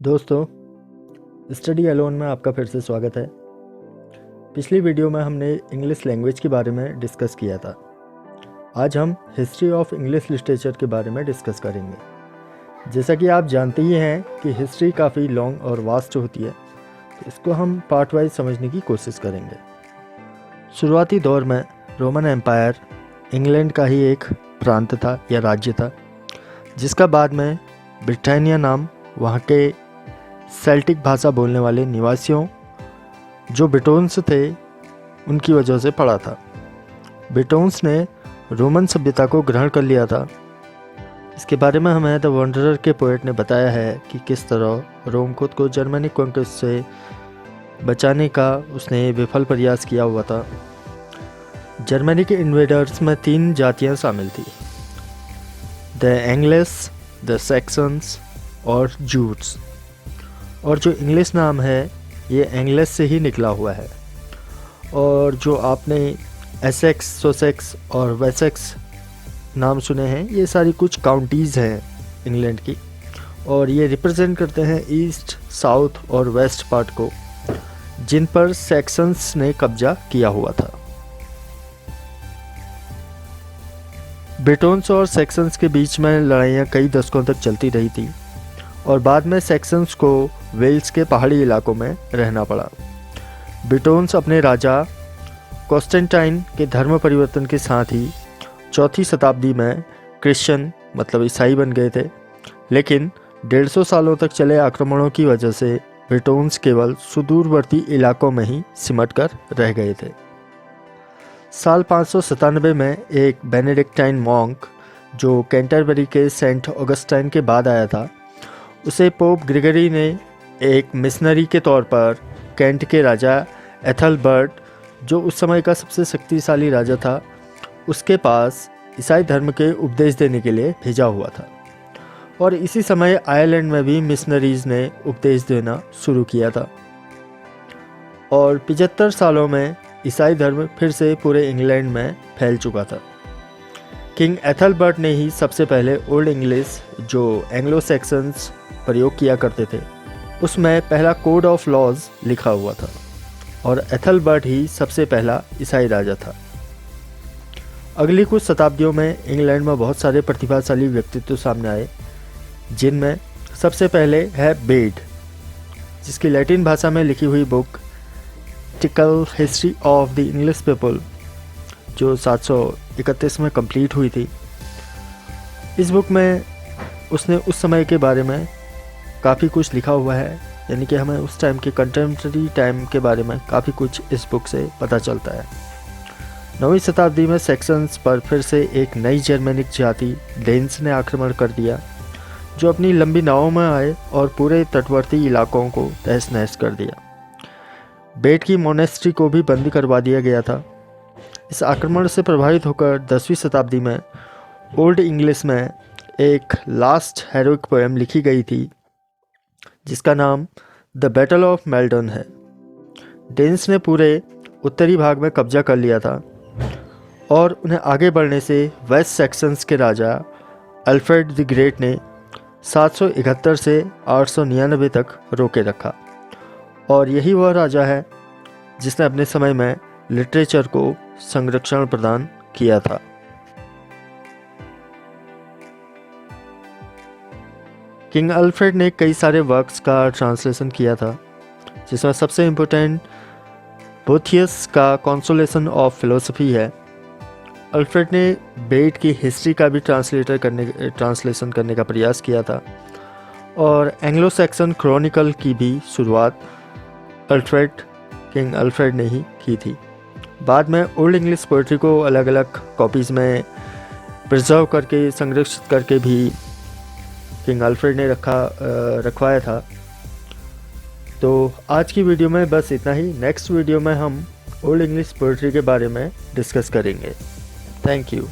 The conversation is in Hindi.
दोस्तों, स्टडी अलोन में आपका फिर से स्वागत है। पिछली वीडियो में हमने इंग्लिश लैंग्वेज के बारे में डिस्कस किया था। आज हम हिस्ट्री ऑफ इंग्लिश लिटरेचर के बारे में डिस्कस करेंगे। जैसा कि आप जानते ही हैं कि हिस्ट्री काफ़ी लॉन्ग और वास्ट होती है, तो इसको हम पार्ट वाइज समझने की कोशिश करेंगे। शुरुआती दौर में रोमन एम्पायर इंग्लैंड का ही एक प्रांत था या राज्य था, जिसका बाद में ब्रिटानिया नाम वहाँ के सेल्टिक भाषा बोलने वाले निवासियों जो ब्रिटोन्स थे उनकी वजह से पड़ा था। ब्रिटोन्स ने रोमन सभ्यता को ग्रहण कर लिया था। इसके बारे में हमें द वंडरर के पोएट ने बताया है कि किस तरह रोम खुद को जर्मनिक कॉन्क्वेस्ट से बचाने का उसने विफल प्रयास किया हुआ था। जर्मनी के इन्वेडर्स में 3 जातियां शामिल थी, द एंग्लिश, द सैक्सन्स और जूट्स। और जो इंग्लिश नाम है ये एंग्लिश से ही निकला हुआ है। और जो आपने एसेक्स, सोसेक्स और वेसेक्स नाम सुने हैं, ये सारी कुछ काउंटीज़ हैं इंग्लैंड की, और ये रिप्रेजेंट करते हैं ईस्ट, साउथ और वेस्ट पार्ट को, जिन पर सैक्सन्स ने कब्जा किया हुआ था। ब्रिटोन्स और सैक्सन्स के बीच में लड़ाइयाँ कई दशकों तक चलती रही थी और बाद में सैक्सन्स को वेल्स के पहाड़ी इलाकों में रहना पड़ा। ब्रिटोन्स अपने राजा कॉन्स्टेंटाइन के धर्म परिवर्तन के साथ ही 4वीं शताब्दी में क्रिश्चियन मतलब ईसाई बन गए थे, लेकिन 150 सालों तक चले आक्रमणों की वजह से ब्रिटोन्स केवल सुदूरवर्ती इलाकों में ही सिमट कर रह गए थे। साल 597 में एक बेनेडिक्टाइन मॉन्क जो कैंटरबरी के सेंट ऑगस्टाइन के बाद आया था, उसे पोप ग्रेगरी ने एक मिशनरी के तौर पर कैंट के राजा एथलबर्ट, जो उस समय का सबसे शक्तिशाली राजा था, उसके पास ईसाई धर्म के उपदेश देने के लिए भेजा हुआ था। और इसी समय आयरलैंड में भी मिशनरीज ने उपदेश देना शुरू किया था। और 75 सालों में ईसाई धर्म फिर से पूरे इंग्लैंड में फैल चुका था। किंग एथलबर्ट ने ही सबसे पहले ओल्ड इंग्लिश, जो एंग्लो सैक्सन्स प्रयोग किया करते थे, उसमें पहला कोड ऑफ लॉज लिखा हुआ था, और एथलबर्ट ही सबसे पहला ईसाई राजा था। अगली कुछ शताब्दियों में इंग्लैंड में बहुत सारे प्रतिभाशाली व्यक्तित्व सामने आए, जिनमें सबसे पहले है बेड, जिसकी लैटिन भाषा में लिखी हुई book tackle history of the English people, जो 731 में कंप्लीट हुई थी। इस बुक में उसने उस समय के बारे में काफ़ी कुछ लिखा हुआ है, यानी कि हमें उस टाइम के कंटेम्प्रेरी टाइम के बारे में काफ़ी कुछ इस बुक से पता चलता है। 9वीं शताब्दी में सैक्सन्स पर फिर से एक नई जर्मनिक जाति डेन्स ने आक्रमण कर दिया, जो अपनी लंबी नावों में आए और पूरे तटवर्ती इलाकों को तहस नहस कर दिया। बेट की मोनेस्ट्री को भी बंद करवा दिया गया था। इस आक्रमण से प्रभावित होकर 10वीं शताब्दी में ओल्ड इंग्लिश में एक लास्ट हेरोइक पोएम लिखी गई थी, जिसका नाम द बैटल ऑफ मेल्डन है। डेन्स ने पूरे उत्तरी भाग में कब्जा कर लिया था और उन्हें आगे बढ़ने से वेस्ट सैक्सन्स के राजा अल्फ्रेड द ग्रेट ने 771 से 899 तक रोके रखा। और यही वह राजा है जिसने अपने समय में लिटरेचर को संरक्षण प्रदान किया था। किंग अल्फ्रेड ने कई सारे वर्क्स का ट्रांसलेशन किया था, जिसमें सबसे इम्पोर्टेंट बोथियस का कॉन्सोलेशन ऑफ फिलोसफी है। अल्फ्रेड ने बेट की हिस्ट्री का भी ट्रांसलेशन करने का प्रयास किया था, और एंग्लो सैक्सन क्रॉनिकल की भी शुरुआत किंग अल्फ्रेड ने ही की थी। बाद में ओल्ड इंग्लिश पोइट्री को अलग अलग कॉपीज़ में प्रिजर्व करके, संरक्षित करके भी किंग अल्फ्रेड ने रखवाया था। तो आज की वीडियो में बस इतना ही। नेक्स्ट वीडियो में हम ओल्ड इंग्लिश पोइट्री के बारे में डिस्कस करेंगे। Thank you.